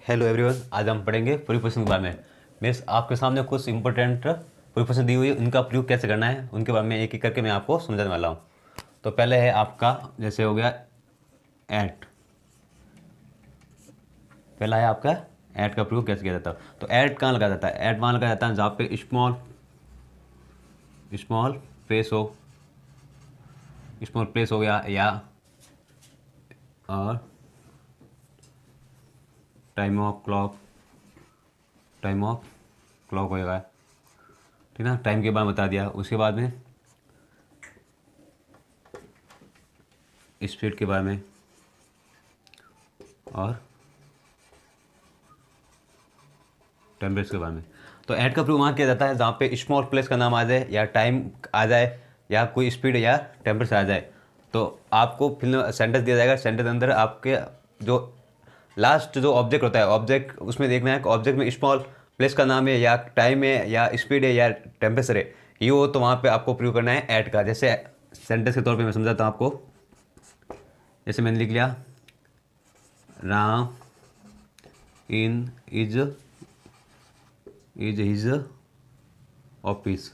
Hello everyone, आज हम पढ़ेंगे प्रीपोजिशन के बारे में। मेरे आपके सामने कुछ इंपॉर्टेंट प्रीपोजिशन दी हुई है, उनका प्रयोग कैसे करना है उनके बारे में एक एक करके मैं आपको समझाने वाला हूँ। तो पहले है आपका, जैसे हो गया एट। पहला है आपका एट का प्रयोग कैसे किया जाता है। तो एट कहाँ लगाया जाता है? एट वहाँ लगाया जाता है जहाँ पे स्मॉल स्मॉल प्लेस हो, स्मॉल प्लेस हो गया, या और टाइम ऑफ क्लॉक होएगा, ठीक ना। टाइम के बारे में बता दिया। उसके बाद में स्पीड के बारे में और टेम्परेचर के बारे में। तो ऐड का प्रयोग वहाँ किया जाता है जहाँ पे स्मॉल प्लेस का नाम आ जाए, या टाइम आ जाए, या कोई स्पीड या टेम्परेचर आ जाए। तो आपको फिर सेंटेंस दिया जाएगा। सेंटेंस के अंदर आपके जो लास्ट जो ऑब्जेक्ट होता है, ऑब्जेक्ट उसमें देखना है कि ऑब्जेक्ट में स्मॉल प्लेस का नाम है, या टाइम है, या स्पीड है, या टेम्परेचर है, ये हो तो वहाँ पे आपको प्रयोग करना है ऐड का। जैसे सेंटेंस के तौर पे मैं समझाता हूँ आपको। जैसे मैंने लिख लिया, राम इन इज हिज ऑफिस।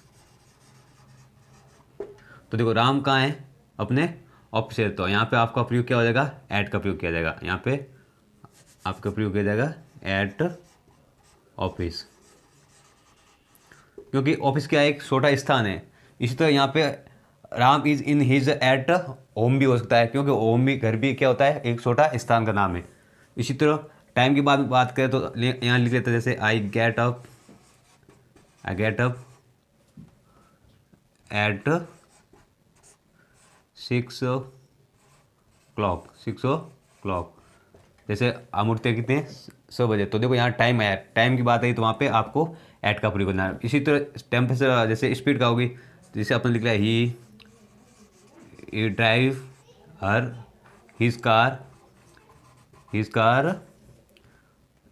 तो देखो, राम कहाँ है? अपने ऑफिस है। तो यहाँ पे आपका प्रयोग क्या हो जाएगा? ऐट का प्रयोग किया जाएगा। यहाँ पे आपका प्रयोग किया जाएगा एट ऑफिस, क्योंकि ऑफिस क्या है? एक छोटा स्थान है। इसी तरह यहाँ पे Ram is in his at home भी हो सकता है, क्योंकि होम भी, घर भी क्या होता है? एक छोटा स्थान का नाम है। इसी तरह टाइम की बात करें तो यहाँ लिख लेते हैं, जैसे I get up at 6 o'clock। जैसे हम उठते हैं कितने? 6 बजे। तो देखो यहाँ टाइम आया, टाइम की बात आई तो वहाँ पे आपको ऐट का प्रयोग करना है। इसी तरह टेम्परेचर, जैसे स्पीड का होगी, जैसे आपने लिख लिया he drive her his car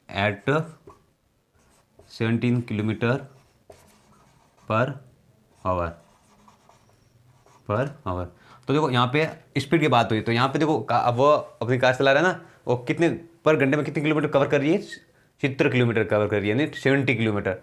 at 17 kilometre per hour. तो देखो यहाँ पे स्पीड की बात हुई, तो यहाँ पे देखो अब वो अपनी कार चला रहा है ना, वो कितने पर घंटे में कितने किलोमीटर कवर कर रही है? 70 किलोमीटर कवर कर रही है, यानी 70 किलोमीटर।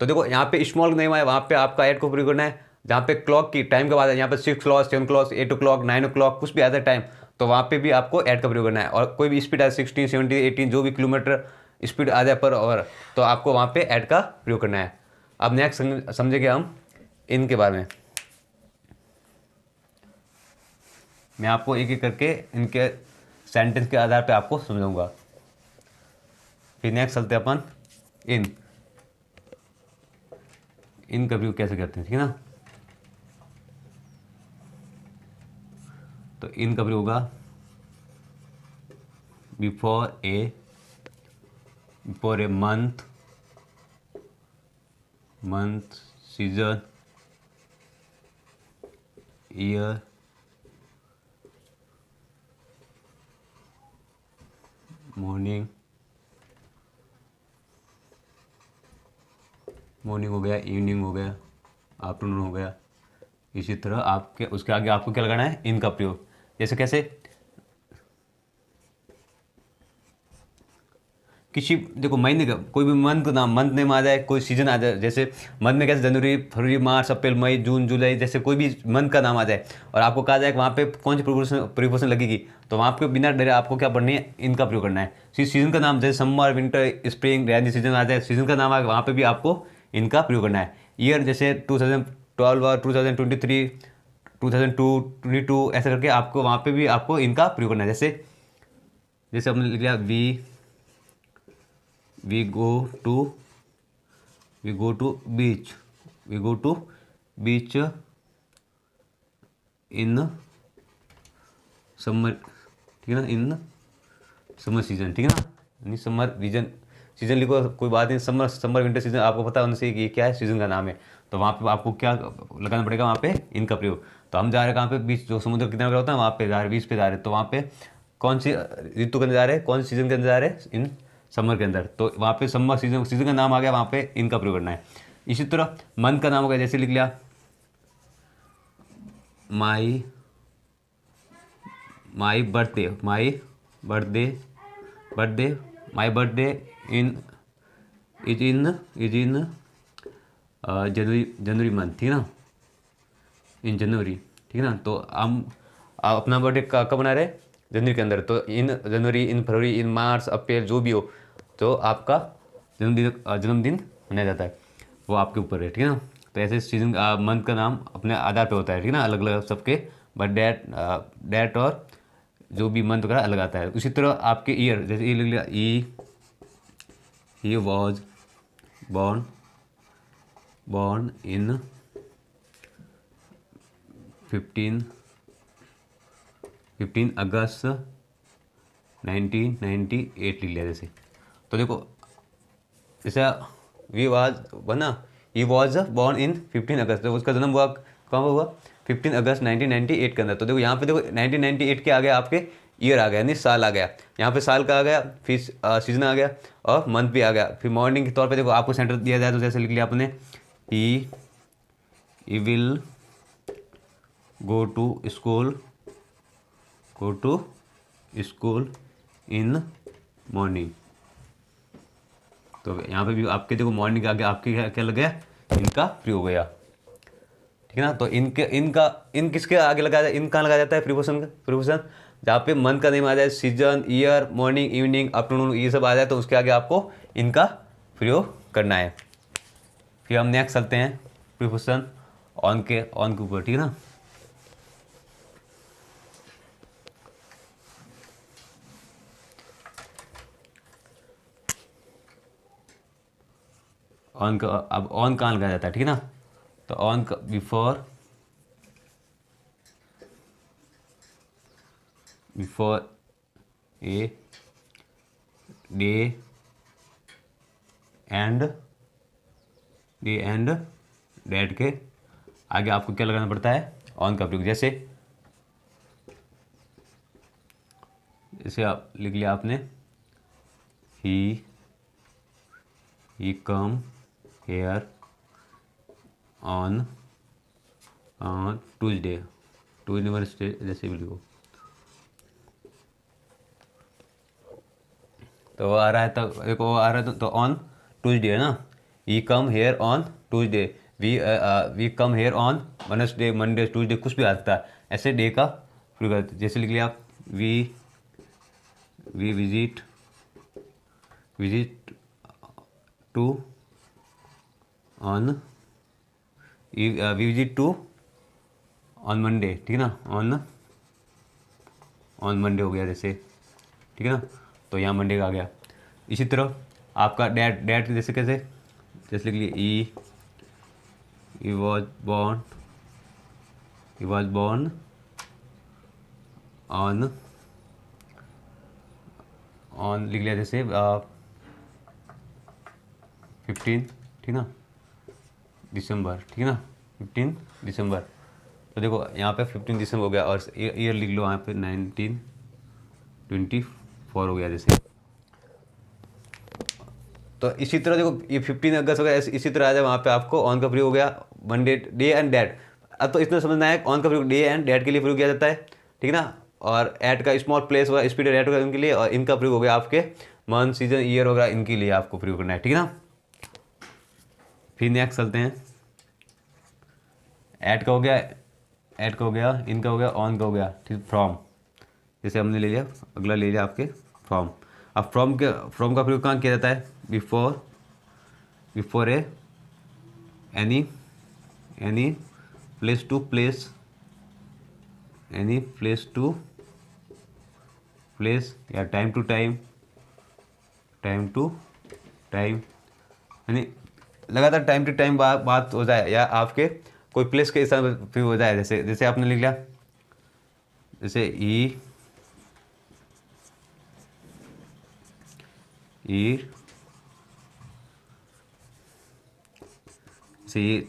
तो देखो यहाँ पे स्मॉल नहीं हुआ है, वहाँ पे आपका एट को प्रयोग करना है। जहाँ पे क्लॉक की टाइम का बात है, यहाँ पे 6 o'clock, 7 o'clock, 8 o'clock, 9 o'clock, कुछ भी आता है टाइम, तो वहाँ पे भी आपको ऐड का प्रयोग करना है। और कोई भी स्पीड आए 16, 17, 18, जो भी किलोमीटर स्पीड आ जाए पर आवर, तो आपको वहाँ पे ऐड का प्रयोग करना है। अब नेक्स्ट समझेंगे हम इनके बारे में। मैं आपको एक एक करके इनके सेंटेंस के आधार पे आपको समझाऊंगा। फिर नेक्स्ट चलते हैं अपन इन का प्रयोग कैसे करते हैं, ठीक है ना। तो इन का प्रयोग होगा before a month, season, year, morning हो गया, इवनिंग हो गया, आफ्टरनून हो गया। इसी तरह आपके उसके आगे आपको क्या लगाना है? इनका प्रयोग। जैसे कैसे? किसी, देखो महीने का कोई भी मंथ का नाम, मंथ नेम आ जाए, कोई सीजन आ जाए। जैसे मंथ में कैसे जनवरी, फरवरी, मार्च, अप्रैल, मई, जून, जुलाई, जैसे कोई भी मंथ का नाम आ जाए और आपको कहा जाए कि वहाँ पे कौन सी प्रीपोजिशन लगेगी, तो वहाँ पे बिना डरे आपको क्या पढ़नी है? इनका प्रयोग करना है। सीजन का नाम जैसे summer, winter, spring, rainy season आ जाए, सीजन का नाम आ, वहाँ पर भी आपको इनका प्रयोग करना है। ईयर जैसे 2012 और 2023, 2002, 22, ऐसा करके आपको वहाँ पे भी आपको इनका प्रयोग करना है। जैसे जैसे हमने लिख लिया we go to beach in summer, ठीक है ना, इन समर सीजन, ठीक है ना। यानी समर सीजन लिखो, कोई बात नहीं। समर विंटर सीजन आपको पता होने से ये क्या है? सीजन का नाम है। तो वहाँ पे आपको क्या लगाना पड़ेगा? वहाँ पे इनका प्रयोग। तो हम जा रहे हैं कहाँ पे? बीच, जो समुद्र किनारे होता है वहाँ पे जा रहे, बीच पे जा रहे, तो वहाँ पे कौन सी ऋतु के अंदर जा रहे हैं? कौन सी सीजन के अंदर जा रहे हैं? इन समर के अंदर। तो वहाँ पे समर सीजन का नाम आ गया, वहाँ पे इनका प्रयोग करना है। इसी तरह मंथ का नाम हो गया, जैसे लिख लिया my birthday my birthday in is in January month, ठीक है ना, इन जनवरी, ठीक है ना। तो हम आप अपना बर्थडे कब मना रहे हैं, जनवरी के अंदर। तो इन जनवरी, इन फरवरी, इन मार्च, अप्रैल, जो भी हो, तो आपका जन्मदिन मनाया जाता है, वो आपके ऊपर है, ठीक है ना। तो ऐसे सीजन मंथ का नाम अपने आधार पे होता है, ठीक है ना, अलग अलग सबके, बट डेट और जो भी मंथ वगैरह अलग आता है। उसी तरह आपके ईयर, जैसे ये लिख लिया, ही वॉज born in 15 अगस्त 1998 लिख लिया जैसे। तो देखो जैसे वी वाज बना, ही वॉज बॉर्न इन 15 अगस्त, तो उसका जन्म हुआ कहाँ हुआ, 15 अगस्त 1998 के अंदर। तो देखो यहाँ पे देखो 1998 के आ गया आपके ईयर आ गया, यानी साल आ गया, यहाँ पे साल का आ गया, फिर सीजन आ गया और मंथ भी आ गया। फिर मॉर्निंग के तौर पे देखो आपको सेंटर दिया जाए तो जैसे लिख लिया आपने, he will go to school in morning. तो यहाँ पे भी आपके देखो मॉर्निंग के आगे आपके क्या लग गया, इनका प्रयोग हो गया, ठीक है ना। तो इन किसके आगे लगाया जाए, इन कहाँ लगाया जाता है, प्रीपोजिशन जहाँ पे मंथ का नेम आ जाए, season, year, morning, evening, afternoon, ये सब आ जाए तो उसके आगे आपको इनका प्रयोग करना है। फिर हम नेक्स्ट चलते हैं प्रीपोजिशन ऑन के ऊपर, ठीक है ना। ऑन का अब ऑन कहाँ लगाया जाता है, ठीक है ना। तो ऑन का before a day and date के आगे आपको क्या लगाना पड़ता है, ऑन का प्रयोग। जैसे आप लिख लिया आपने, he come here on Tuesday Wednesday, जैसे भी लिखो। तो वो आ रहा है, तो देखो वो आ रहा है, तो ऑन ट्यूजडे है ना, he come here on Tuesday, we come here on Wednesday, Monday, Tuesday, कुछ भी आ सकता है, ऐसे डे का प्रयोग करते हैं। जैसे लिख लिया आप, we visit to on visit to on Monday, ठीक है ना, ऑन मंडे हो गया जैसे, ठीक है ना। तो यहाँ मंडे का आ गया। इसी तरह आपका डेट जैसे कैसे, जैसे लिख लिए, ही वॉज बॉर्न ऑन लिख लिया जैसे 15, ठीक ना, दिसंबर, ठीक है ना, 15 दिसंबर। तो देखो यहाँ पे 15 दिसंबर हो गया, और ईयर लिख लो यहाँ पे 1924 हो गया जैसे। तो इसी तरह देखो ये 15 अगस्त हो गया, इसी तरह आ जाए वहाँ पे आपको ऑन का प्रयोग हो गया, मंडे, डे एंड डेट। अब तो इतना समझना है, ऑन का प्रयोग डे एंड डेट के लिए प्रयोग किया जाता है, ठीक है ना, और एट का स्मॉल प्लेस होगा, स्पीड एट होगा उनके लिए, और इनका प्रयोग हो गया आपके मंथ, सीजन, ईयर वगैरह, इनके लिए आपको प्रयोग करना है, ठीक है ना। फिर नेक्स्ट चलते हैं, एट का हो गया, इनका हो गया, ऑन का हो गया, ठीक, फ्रॉम जैसे हमने ले लिया, अगला ले लिया आपके फ्रॉम। अब फ्रॉम का प्रयोग कहाँ किया जाता है, before any place to place या टाइम टू टाइम यानी लगातार टाइम टू टाइम बात हो जाए, या आपके कोई प्लेस के हिसाब से प्रयोग हो जाए। जैसे आपने लिख लिया, जैसे I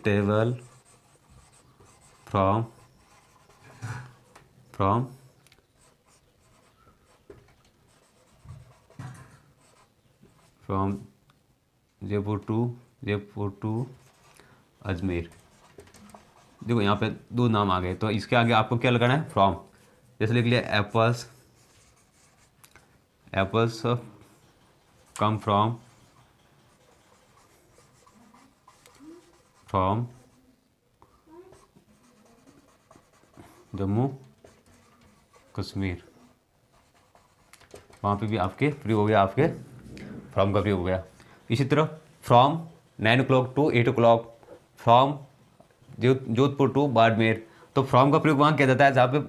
travel from Jaipur to Ajmer. देखो यहाँ पे दो नाम आ गए, तो इसके आगे आपको क्या लगाना है, फ्रॉम। जैसे लिख लिया, apples come from from Jammu Kashmir, वहाँ पे भी आपके प्रयोग हो गया, आपके फ्रॉम का प्रयोग हो गया। इसी तरह from 9 o'clock to 8 o'clock, from Jodhpur to Barmer, तो फ्रॉम का प्रयोग वहाँ किया जाता है जहाँ पे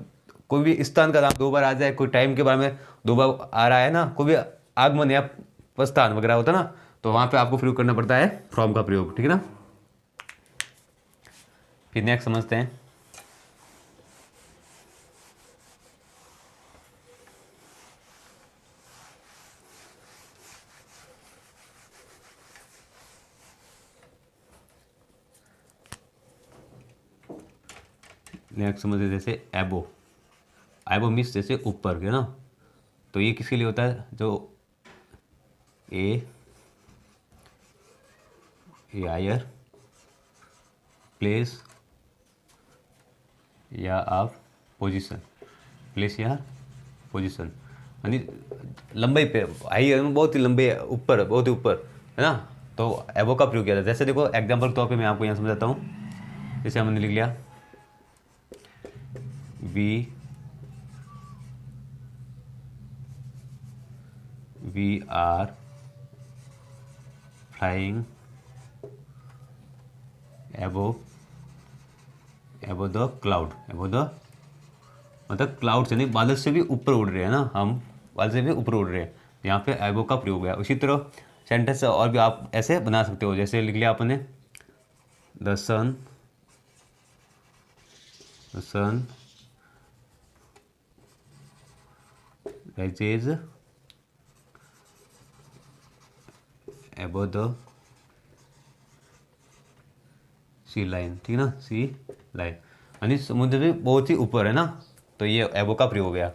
कोई भी स्थान का नाम दो बार आ जाए, कोई टाइम के बारे में दो बार आ रहा है ना, कोई भी आगमन या प्रस्थान वगैरह होता है ना, तो वहाँ पे आपको प्रयोग करना पड़ता है फ्रॉम का प्रयोग, ठीक है ना। फिर नेक्स्ट समझते हैं। नेक्स्ट समझते जैसे एबो, एबो मीन्स जैसे ऊपर के ना, तो ये किसके लिए होता है, जो ए हायर प्लेस या आप पोजीशन, प्लेस या पोजीशन, यानी लंबाई पे, हाई बहुत ही लंबे ऊपर, बहुत ही ऊपर है ना, तो एबो का प्रयोग किया जाता है। जैसे देखो एग्जाम्पल के तौर पे मैं आपको यहाँ समझाता हूँ। जैसे हमने लिख लिया we are flying above the cloud, above the मतलब क्लाउड से नहीं, बादल से भी ऊपर उड़ रहे हैं ना, हम बादल से भी ऊपर उड़ रहे हैं, यहाँ पे एबो का प्रयोग है। उसी तरह सेंटेंस और भी आप ऐसे बना सकते हो। जैसे लिख लिया आपने the sun rises above the sea line, ठीक है ना, सी लाइन, यानी समुद्र भी बहुत ही ऊपर है ना, तो ये एबो का प्रयोग हो गया।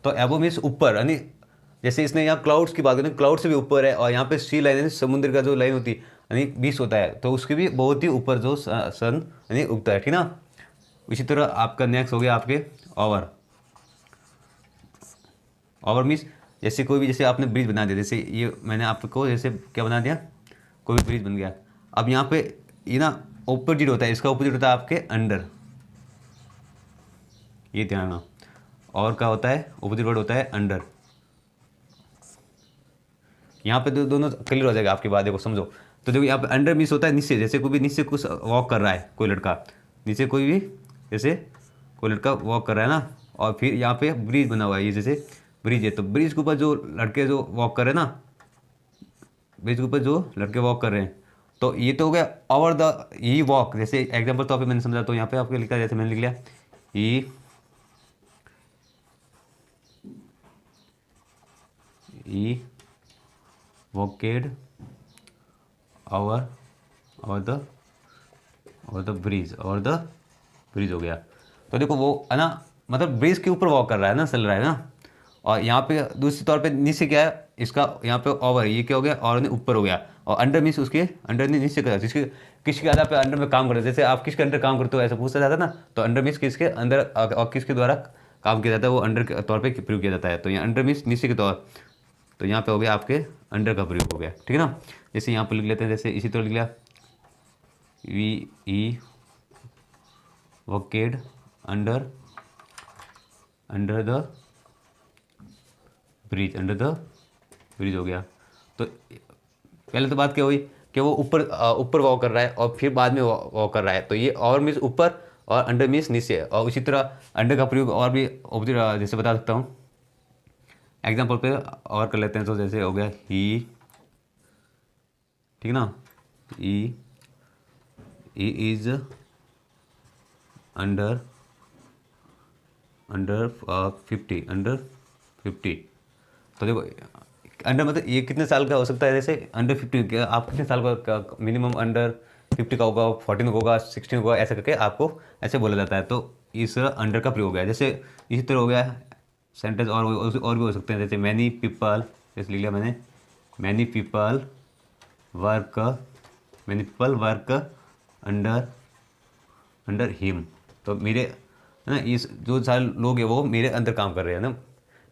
तो एबो मीन्स ऊपर, यानी जैसे इसने यहाँ क्लाउड्स की बात करें, क्लाउड से भी ऊपर है, और यहाँ पे सी लाइन यानी समुद्र का जो लाइन होती है, यानी बीच होता है, तो उसके भी बहुत ही ऊपर जो सन यानी उगता है, ठीक ना। इसी तरह आपका नेक्स्ट हो गया आपके ओवर, ओवर मीन्स जैसे कोई भी, जैसे आपने ब्रिज बना दिया, जैसे ये मैंने आपको जैसे क्या बना दिया, कोई भी ब्रिज बन गया। अब यहाँ पे ये ना ऑपोजिट होता है, इसका ऑपोजिट होता है आपके अंडर, ये ध्यान रखना। और क्या होता है, ऑपोजिट वर्ड होता है अंडर। यहाँ पे दोनों क्लियर हो जाएगा आपकी बात, देखो समझो। तो देखो यहाँ पे अंडर मीन्स होता है नीचे, जैसे कोई भी नीचे कुछ वॉक कर रहा है, कोई लड़का नीचे, कोई भी जैसे कोई लड़का वॉक कर रहा है ना, और फिर यहाँ पे ब्रिज बना हुआ है, ये जैसे ब्रिज है, तो ब्रिज के ऊपर जो लड़के जो वॉक कर रहे हैं ना, ब्रिज के ऊपर जो लड़के वॉक कर रहे हैं, तो ये तो हो गया ओवर द ई वॉक। जैसे एग्जाम्पल तो मैंने समझा, तो यहाँ पे आपको लिखा है, जैसे मैंने लिख लिया I walked over the bridge, over the bridge हो गया। तो देखो वो है ना, मतलब ब्रिज के ऊपर वॉक कर रहा है ना, चल रहा है ना। और यहाँ पे दूसरी तौर पे नीचे क्या है इसका, यहाँ पे ओवर, ये क्या हो गया, और ऊपर हो गया, और अंडर मीन्स उसके अंडर नहीं नीचे का, जिसके किसके आधार पे अंडर में काम करते हैं, जैसे आप किसके अंडर काम करते हो ऐसा पूछा जाता है ना, तो अंडर मीन्स किसके अंदर और किसके द्वारा काम किया जाता है, वो अंडर के तौर पर प्रयोग किया जाता है। तो यहाँ अंडर मीन्स नीचे के तौर, तो यहाँ पे हो गया आपके अंडर का प्रयोग हो गया, ठीक है ना। जैसे यहाँ पर लिख लेते हैं, जैसे इसी तरह लिख लिया I walked under the bridge, under the bridge हो गया। तो पहले तो बात क्या हुई कि वो ऊपर वॉक कर रहा है, और फिर बाद में वॉक कर रहा है, तो ये और मीन्स ऊपर और अंडर मीन्स नीचे। और इसी तरह अंडर का प्रयोग और भी ऑपोजिट जैसे बता सकता हूँ, एग्जाम्पल पे और कर लेते हैं। तो जैसे हो गया ही, ठीक ना, ही इज अंडर 50। तो देखो अंडर मतलब ये कितने साल का हो सकता है, जैसे अंडर 50, आप कितने साल का मिनिमम अंडर 50 का होगा, 14 का होगा, 16 होगा, ऐसा करके आपको ऐसे बोला जाता है। तो इस अंडर का प्रयोग है। जैसे इसी तरह हो गया सेंटेंस और भी हो सकते हैं, जैसे मैनी पीपल, जैसे लिख लिया मैंने many people work under him. तो मेरे है ना, इस जो सारे लोग हैं वो मेरे अंदर काम कर रहे हैं ना,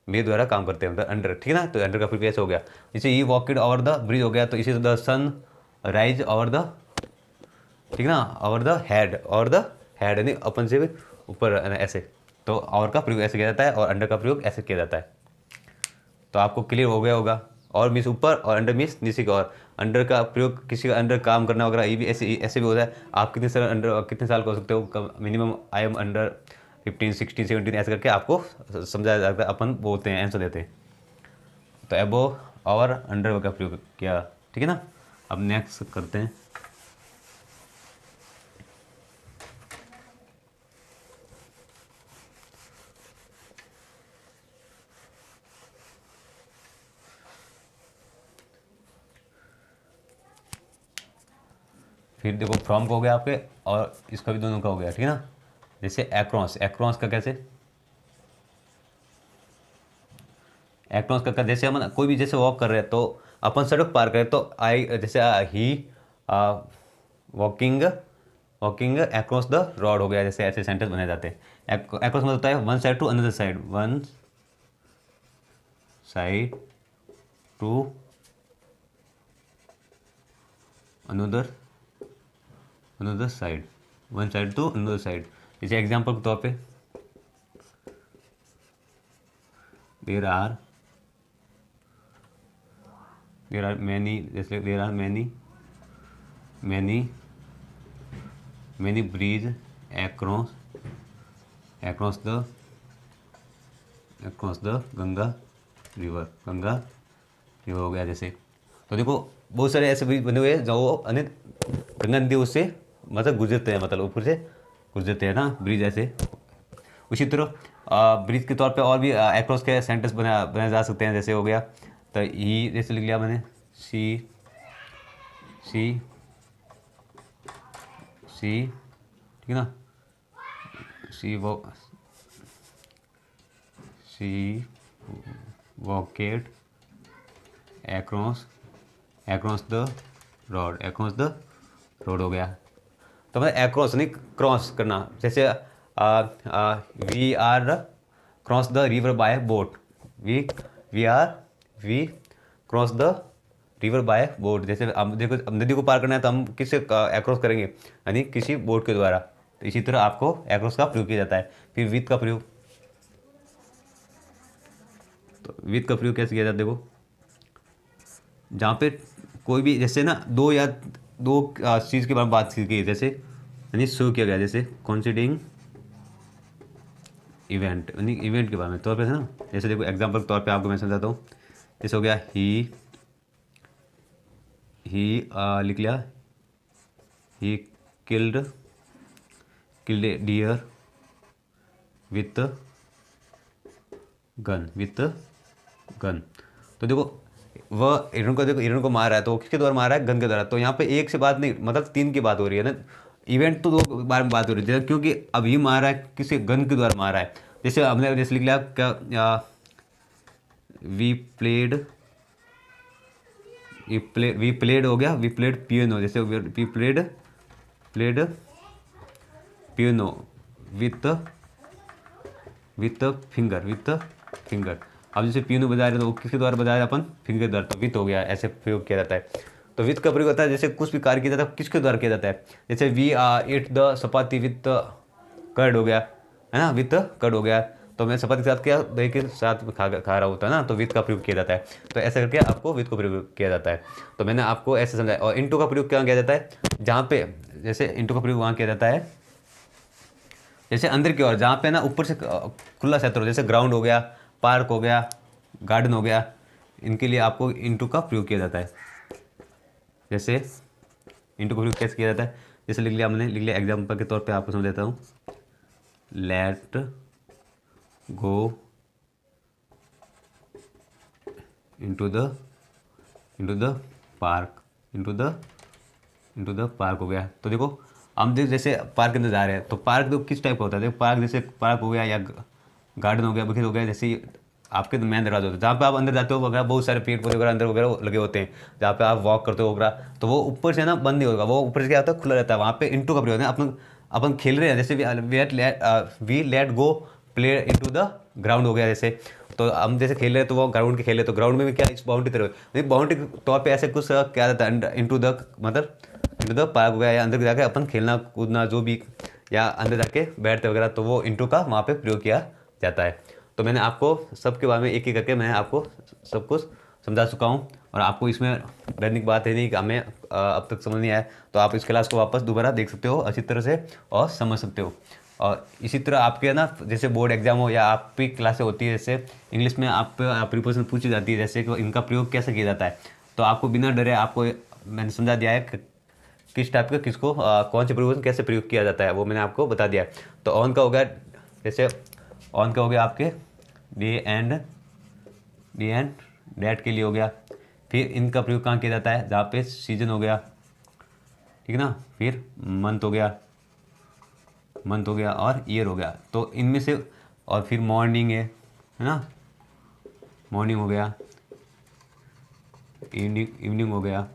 मेरे द्वारा काम करते हैं मतलब अंडर, ठीक है ना। तो अंडर का प्रयोग ऐसे हो गया। जैसे ये वॉकेड ओवर द ब्रिज हो गया, तो इसी the sun rise over the ठीक है ना, ओवर द हेड, और द हेड यानी अपन से भी ऊपर ऐसे, तो और का प्रयोग ऐसे किया जाता है और अंडर का प्रयोग ऐसे किया जाता है। तो आपको क्लियर हो गया होगा। और मीन्स ऊपर और अंडर मीन्स नीचे की ओर। अंडर का प्रयोग किसी का अंडर काम करना वगैरह, ये भी ऐसे ऐसे भी होता है। आप कितने साल का हो सकते हो, मिनिमम आई एम अंडर 15, 16, 17 ऐसे करके आपको समझाया जाता है, अपन बोलते हैं, आंसर देते हैं। तो एबो और अंडर का प्रयोग किया, ठीक है ना। अब नेक्स्ट करते हैं। फिर देखो फ्रॉम का हो गया आपके, और इसका भी दोनों का हो गया, ठीक है ना। जैसे एक्रॉस, एक्रॉस का कैसे, एक्रॉस का जैसे हम कोई भी जैसे वॉक कर रहे हैं तो अपन सड़क पार करें तो आई जैसे he walking walking across the road हो गया, जैसे ऐसे सेंटेंस बने जाते हैं। एक्रॉस मतलब होता है one side to another side, one side to another another side, one side to another side. जैसे एग्जांपल के तौर पे देर आर मैनी, जैसे there are many bridge across the Ganga river हो गया जैसे। तो देखो बहुत सारे ऐसे ब्रिज बने हुए हैं जो अनेक गंगा नदी उससे मतलब गुजरते हैं, मतलब ऊपर से गुजरते हैं ना ब्रिज ऐसे। उसी तरह ब्रिज के तौर पे और भी एक्रॉस के सेंटेंस बनाए जा सकते हैं। जैसे हो गया तो ई जैसे लिख लिया मैंने, सी सी सी, ठीक है ना, she walked across the road हो गया। तो मतलब एक्रॉस नहीं क्रॉस करना। जैसे we are cross the river by boat, we cross the river by boat. जैसे हम देखो अब नदी को पार करना है तो हम किससे एक्रॉस करेंगे, यानी किसी बोट के द्वारा। तो इसी तरह आपको एक्रॉस का प्रयोग किया जाता है। फिर विथ का प्रयोग, तो विथ का प्रयोग कैसे किया जाता है, देखो जहाँ पे कोई भी जैसे ना दो चीज़ के बारे में बात की, जैसे यानी शो किया गया, जैसे कॉन्सिडरिंग इवेंट, यानी इवेंट के बारे में तौर पे है ना। जैसे देखो एग्जांपल के तौर पे आपको मैं समझाता हूँ। जैसे हो गया ही लिख लिया, he killed a deer with gun. तो देखो वह हिरण को मार रहा है, तो किसके द्वारा मार रहा है, गन के द्वारा। तो यहाँ पे एक से बात नहीं, मतलब तीन की बात हो रही है ना। इवेंट तो दो बारे में बात हो रही है, क्योंकि अभी मार रहा है किसी गन के द्वारा मार रहा है। जैसे हमने जैसे लिख लिया क्या, वी प्लेड हो गया, वी प्लेड पियानो। जैसे we played piano with finger. अब जैसे पियानो बजा रहे तो वो किसके द्वारा बजाया, अपन फिंगर द्वारा, तो विथ हो गया, ऐसे प्रयोग किया जाता है। तो विथ का प्रयोग होता है जैसे कुछ भी कार्य किया जाता है किसके द्वारा किया जाता है। जैसे we eat the chapati with curd हो गया, है ना, विथ कर्ड हो गया। तो मैं चपाती के साथ क्या, दही के साथ खा रहा होता है ना, तो विथ का प्रयोग किया जाता है। तो ऐसा करके आपको विथ को प्रयोग किया जाता है। तो मैंने आपको ऐसे समझाया। और इंटू का प्रयोग क्या किया जाता है, जहाँ पे जैसे इंटू का प्रयोग वहाँ किया जाता है जैसे अंदर की ओर, जहाँ पे ना ऊपर से खुला क्षेत्र हो, जैसे ग्राउंड हो गया, पार्क हो गया, गार्डन हो गया, इनके लिए आपको इंटू का प्रयोग किया जाता है। जैसे इंटू का प्रयोग कैसे किया जाता है, जैसे लिख लिया एग्जाम्पल के तौर पे आपको समझ देता हूँ। Let go into the park हो गया। तो देखो हम जैसे पार्क के अंदर जा रहे हैं, तो पार्क तो किस टाइप का होता है, देखो पार्क जैसे पार्क हो गया या गार्डन हो गया, बगीचा हो गया, जैसे आपके मेन दरवाजा होता है जहाँ पे आप अंदर जाते हो वगैरह, बहुत सारे पेड़ पौधे वगैरह अंदर वगैरह लगे होते हैं, जहाँ पे आप वॉक करते हो वगैरह। तो वो ऊपर से ना बंद नहीं होगा, वो ऊपर से क्या होता है, खुला रहता है। वहाँ पे इंटू का प्रयोग है, अपन खेल रहे हैं, जैसे we let go play into the ground हो गया। जैसे तो हम जैसे खेल रहे हैं तो वो ग्राउंड के खेले, तो ग्राउंड में भी क्या इस बाउंड्री तरह बाउंड्री के तौर पे ऐसे कुछ क्या जाता है, इनटू द मतलब इंटू द पार्क हो गया, या अंदर जाके अपन खेलना कूदना जो भी, या अंदर जाके बैठते वगैरह, तो वो इंटू का वहाँ पे प्रयोग किया जाता है। तो मैंने आपको सबके बारे में एक एक करके मैं आपको सब कुछ समझा चुका हूँ, और आपको इसमें डरने की बात है नहीं कि हमें अब तक समझ नहीं आया, तो आप इस क्लास को वापस दोबारा देख सकते हो अच्छी तरह से और समझ सकते हो। और इसी तरह आपके ना जैसे बोर्ड एग्जाम हो या आपकी क्लासें होती है, जैसे इंग्लिश में आप प्रिपोजिशन पूछी जाती है, जैसे कि इनका प्रयोग कैसे किया जाता है, तो आपको बिना डरे आपको मैंने समझा दिया है कि किस टाइप का किसको कौन से प्रिपोजिशन कैसे प्रयोग किया जाता है, वो मैंने आपको बता दिया है। तो ऑन का हो गया, जैसे ऑन का हो गया आपके डे एंड डेट के लिए हो गया। फिर इनका प्रयोग कहाँ किया जाता है, जहाँ पे सीजन हो गया, ठीक है ना। फिर मंथ हो गया और ईयर हो गया। तो इनमें से, और फिर मॉर्निंग है ना, मॉर्निंग हो गया, इवनिंग हो गया।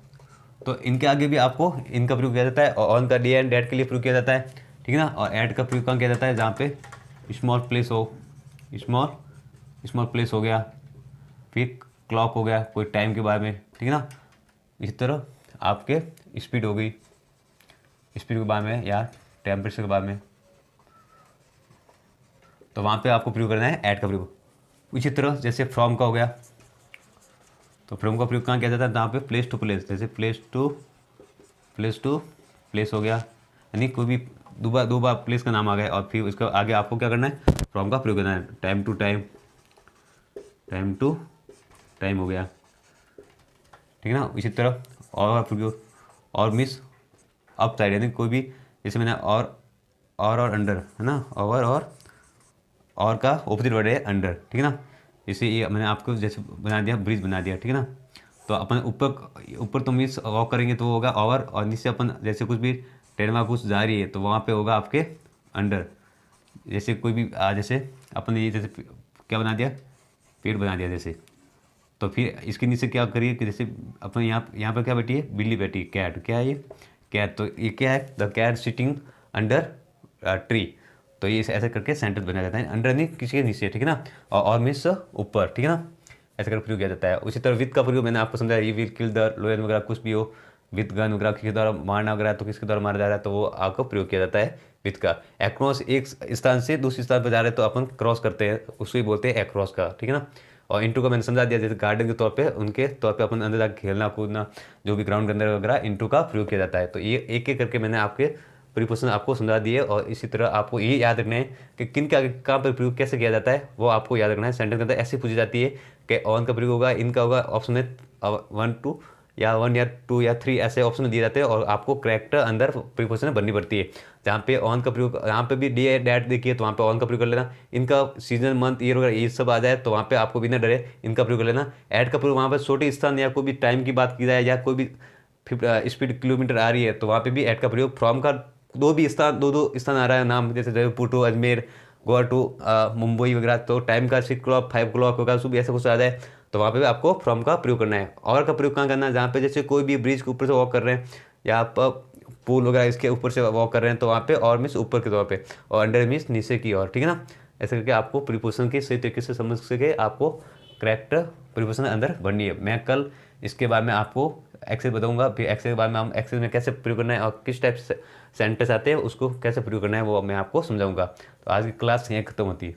तो इनके आगे भी आपको इनका प्रयोग किया जाता है, और ऑन का डे एंड डेट के लिए प्रयोग किया जाता है, ठीक है ना। और ऐड का प्रयोग कहाँ किया जाता है, जहाँ पे स्मॉल प्लेस हो गया। फिर क्लॉक हो गया, कोई टाइम के बारे में, ठीक है ना। इसी तरह आपके स्पीड हो गई, स्पीड के बारे में या टेम्परेचर के बारे में, तो वहाँ पे आपको प्रयोग करना है ऐड का प्रयोग। इसी तरह जैसे फ्रॉम का हो गया, तो फ्रॉम का प्रयोग कहाँ किया जाता है, जहाँ पे प्लेस टू प्लेस, जैसे प्लेस टू प्लेस हो गया, यानी कोई भी दो बार प्लेस का नाम आ गया, और फिर उसका आगे आपको क्या करना है, फ्रॉम का प्रयोग करना है। टाइम टू टाइम हो गया, ठीक है ना। इसी तरह और प्रयोग, और मिस अप साइड, यानी कोई भी, जैसे मैंने और अंडर है ना, और का ऑपोजिट वर्ड है अंडर, ठीक है ना। जैसे ये मैंने आपको जैसे बना दिया, ब्रिज बना दिया, ठीक है ना। तो अपन ऊपर तो मीन्स वॉक करेंगे तो होगा ओवर, और नीचे अपन जैसे कुछ भी ट्रेन कुछ जा रही है तो वहाँ पे होगा आपके अंडर। जैसे कोई भी जैसे अपन ये जैसे क्या बना दिया, पेड़ बना दिया जैसे, तो फिर इसके नीचे क्या करिए कि जैसे अपन यहाँ पर क्या बैठी है, बिल्ली बैठी, कैट, क्या है ये, कैट। तो ये क्या है, the cat sitting under tree. तो ये ऐसे करके सेंटेंस बनाया जाता है, अंडर नहीं किसी के नीचे, ठीक है ना, और मीन्स ऊपर, ठीक है ना। ऐसे करके प्रयोग किया जाता है। उसी तरह विद का प्रयोग मैंने आपको समझाया, ये विल किल द लोयन वगैरह कुछ भी हो, विद गन वगैरह किसके द्वारा मारना वगैरह, तो किसके द्वारा मारा जा रहा है, तो वो आपको प्रयोग किया जाता है विद का। एक्रॉस, एक स्थान से दूसरे स्थान पर जा रहे हैं तो अपन क्रॉस करते हैं, उसको ही बोलते हैं एक्रॉस का, ठीक है ना। और इंटू का मैंने समझा दिया, जैसे गार्डन के तौर पे उनके तौर पे अपन अंदर जाकर खेलना कूदना, जो भी ग्राउंड के अंदर वगैरह इंटू का प्रयोग किया जाता है। तो ये एक एक करके मैंने आपके प्रीपोजिशन आपको समझा दिए, और इसी तरह आपको ये याद रखना है कि किन के आगे कहाँ पर प्रयोग कैसे किया जाता है, वो आपको याद रखना है। सेंटेंस के अंदर ऐसे पूछी जाती है कि ऑन का प्रयोग होगा, इनका होगा, ऑप्शन में 1 2 या 1 या 2 या 3 ऐसे ऑप्शन दिए जाते हैं, और आपको करेक्ट अंदर प्रीपोजिशन बननी पड़ती है। जहाँ पे ऑन का प्रयोग, यहाँ पे भी डे डेट देखिए तो वहाँ पे ऑन का प्रयोग कर लेना, इनका सीजन मंथ ईयर वगैरह ये सब आ जाए तो वहाँ पे आपको बिना डरे इनका प्रयोग कर लेना। ऐड का प्रयोग वहाँ पर छोटे स्थान या कोई भी टाइम की बात की जाए, या कोई भी स्पीड किलोमीटर आ रही है तो वहाँ पे भी ऐड का प्रयोग। फ्रॉम का दो स्थान आ रहा है नाम, जैसे जयपुर टू अजमेर, गोवा टू मुंबई वगैरह, तो टाइम का 6 o'clock 5 o'clock होगा, सुबह ऐसा कुछ आ जाए तो वहाँ पे भी आपको फ्रॉम का प्रयोग करना है। और का प्रयोग कहाँ करना है, जहाँ पे जैसे कोई भी ब्रिज के ऊपर से वॉक कर रहे हैं, या आप पुल वगैरह इसके ऊपर से वॉक कर रहे हैं, तो वहाँ पे और मीन्स ऊपर के तौर पे, और अंडर मीन्स नीचे की ओर, ठीक है ना। ऐसे करके आपको प्रीपोजिशन की सही तरीके से समझ सके, आपको करेक्ट प्रीपोजिशन अंदर बननी है। मैं कल इसके बारे में आपको एक्सेस बताऊंगा, फिर एक्सेस के बारे में हम एक्सेस में कैसे प्रयोग करना है और किस टाइप से सेंटेंस आते हैं उसको कैसे प्रयोग करना है वो मैं आपको समझाऊंगा। तो आज की क्लास यहीं खत्म होती है।